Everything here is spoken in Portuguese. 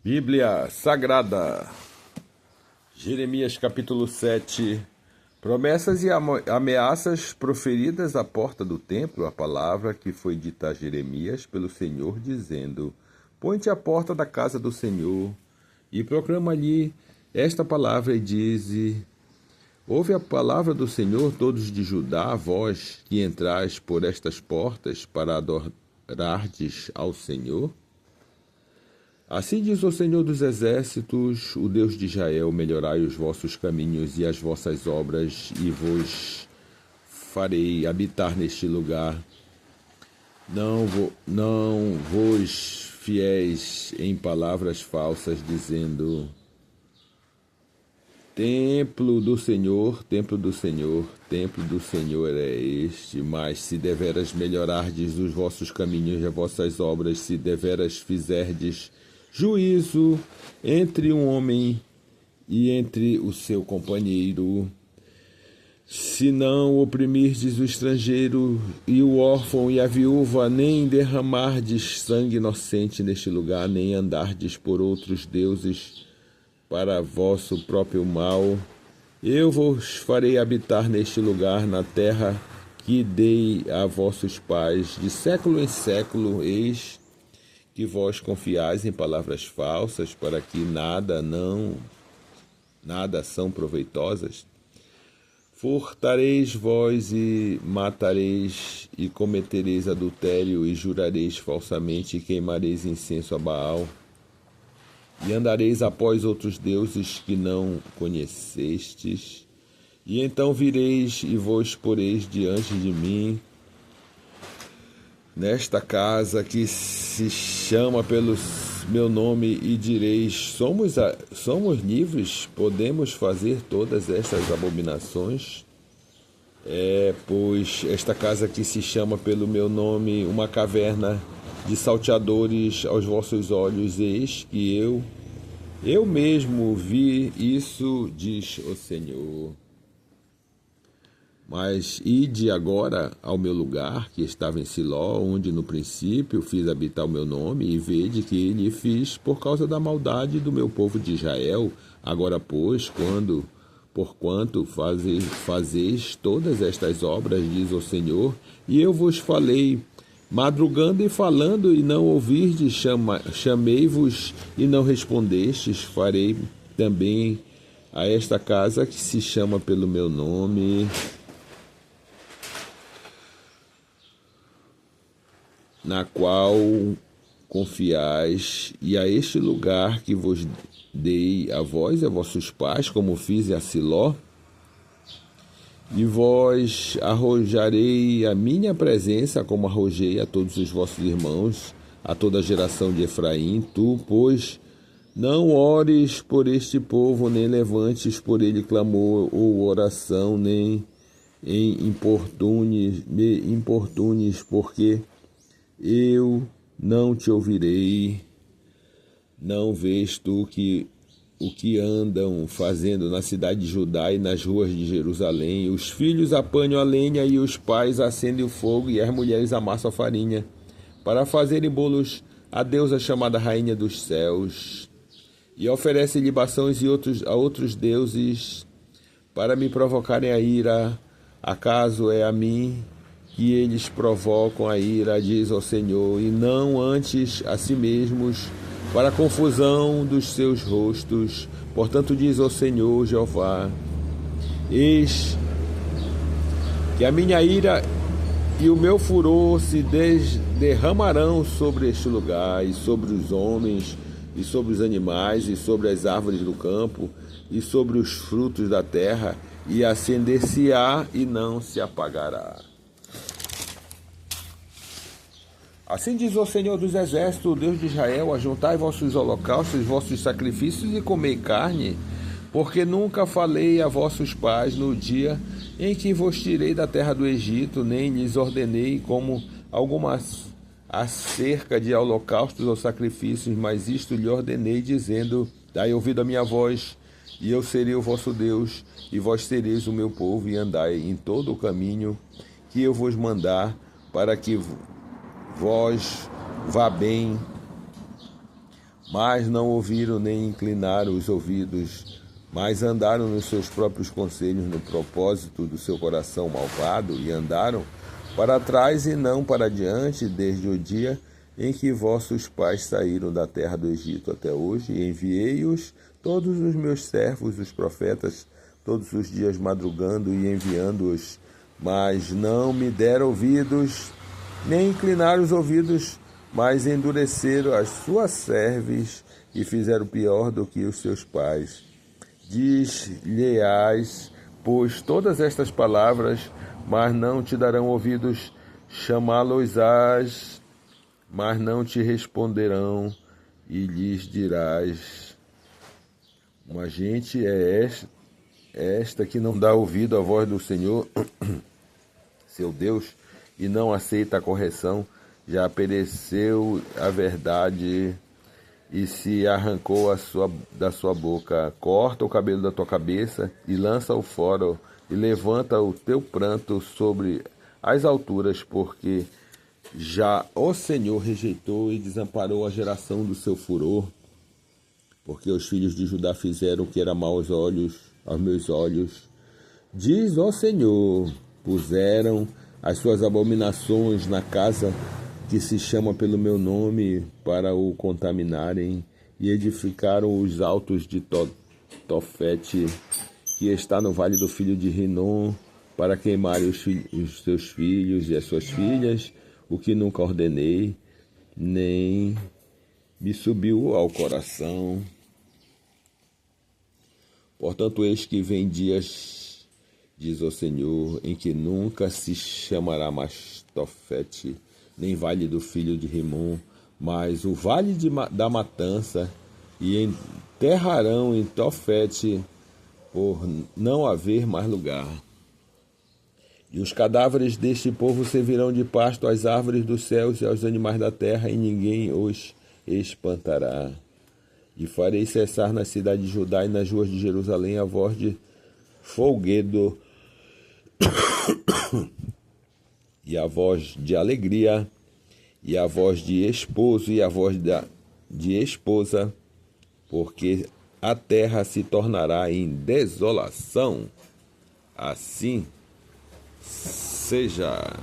Bíblia Sagrada, Jeremias capítulo 7. Promessas e ameaças proferidas à porta do templo, a palavra que foi dita a Jeremias pelo Senhor, dizendo: Põe-te à porta da casa do Senhor e proclama ali esta palavra e dize: Ouve a palavra do Senhor, todos de Judá, vós que entrais por estas portas para adorardes ao Senhor. Assim diz o Senhor dos Exércitos, o Deus de Israel: melhorai os vossos caminhos e as vossas obras, e vos farei habitar neste lugar. Não vos fiéis em palavras falsas, dizendo: Templo do Senhor, templo do Senhor, templo do Senhor é este. Mas se deveras melhorardes os vossos caminhos e as vossas obras, se deveras fizerdes juízo entre um homem e entre o seu companheiro, se não oprimirdes o estrangeiro e o órfão e a viúva, nem derramardes sangue inocente neste lugar, nem andardes por outros deuses para vosso próprio mal, eu vos farei habitar neste lugar, na terra que dei a vossos pais, de século em século. Eis que vós confiais em palavras falsas, para que nada são proveitosas. Furtareis vós e matareis, e cometereis adultério, e jurareis falsamente, e queimareis incenso a Baal, e andareis após outros deuses que não conhecestes. E então vireis e vos poreis diante de mim, nesta casa que se chama pelo meu nome, e direis: somos livres, podemos fazer todas estas abominações? Pois esta casa que se chama pelo meu nome, uma caverna de salteadores aos vossos olhos, eis que eu mesmo vi isso, diz o Senhor. Mas ide agora ao meu lugar, que estava em Siló, onde no princípio fiz habitar o meu nome, e vede que lhe fiz por causa da maldade do meu povo de Israel. Agora, pois, porquanto fazeis todas estas obras, diz o Senhor, e eu vos falei, madrugando e falando, e não ouvirdes, chamei-vos e não respondestes, farei também a esta casa que se chama pelo meu nome, na qual confiais, e a este lugar que vos dei a vós e a vossos pais, como fiz a Siló, e vós arrojarei a minha presença, como arrojei a todos os vossos irmãos, a toda a geração de Efraim. Tu, pois, não ores por este povo, nem levantes por ele clamor ou oração, nem me importunes, porque eu não te ouvirei. Não vês tu o que andam fazendo na cidade de Judá e nas ruas de Jerusalém? Os filhos apanham a lenha, e os pais acendem o fogo, e as mulheres amassam a farinha, para fazerem bolos à deusa chamada Rainha dos Céus, e oferecem libações a outros deuses, para me provocarem a ira. Acaso é a mim que eles provocam a ira, diz o Senhor, e não antes a si mesmos, para a confusão dos seus rostos? Portanto, diz o Senhor Jeová: eis que a minha ira e o meu furor se derramarão sobre este lugar, e sobre os homens, e sobre os animais, e sobre as árvores do campo, e sobre os frutos da terra, e acender-se-á e não se apagará. Assim diz o Senhor dos Exércitos, o Deus de Israel: ajuntai vossos holocaustos, vossos sacrifícios, e comei carne, porque nunca falei a vossos pais no dia em que vos tirei da terra do Egito, nem lhes ordenei como algumas acerca de holocaustos ou sacrifícios, mas isto lhe ordenei, dizendo: dai ouvido à minha voz, e eu serei o vosso Deus, e vós sereis o meu povo, e andai em todo o caminho que eu vos mandar, para que vós vá bem, mas não ouviram nem inclinaram os ouvidos, mas andaram nos seus próprios conselhos no propósito do seu coração malvado e andaram para trás e não para diante desde o dia em que vossos pais saíram da terra do Egito até hoje, e enviei-os todos os meus servos, os profetas, todos os dias madrugando e enviando-os, mas não me deram ouvidos, nem inclinaram os ouvidos, mas endureceram as suas cerviz e fizeram pior do que os seus pais. Diz-lhes, pois, todas estas palavras, mas não te darão ouvidos, chamá-los-ás, mas não te responderão, e lhes dirás: uma gente é esta que não dá ouvido à voz do Senhor, seu Deus, e não aceita a correção, já pereceu a verdade e se arrancou da sua boca. Corta o cabelo da tua cabeça e lança-o fora, e levanta o teu pranto sobre as alturas, porque já o Senhor rejeitou e desamparou a geração do seu furor, porque os filhos de Judá fizeram o que era mau aos meus olhos. Diz o Senhor, puseram as suas abominações na casa que se chama pelo meu nome para o contaminarem, e edificaram os altos de Tofete, que está no vale do filho de Rinom, para queimarem os seus filhos e as suas filhas, o que nunca ordenei, nem me subiu ao coração. Portanto, eis que vem dias, diz o Senhor, em que nunca se chamará mais Tofete, nem vale do filho de Rimon, mas o vale da matança, e enterrarão em Tofete, por não haver mais lugar. E os cadáveres deste povo servirão de pasto às árvores dos céus e aos animais da terra, e ninguém os espantará. E farei cessar na cidade de Judá e nas ruas de Jerusalém a voz de folguedo e a voz de alegria, e a voz de esposo e a voz de esposa, porque a terra se tornará em desolação. Assim seja.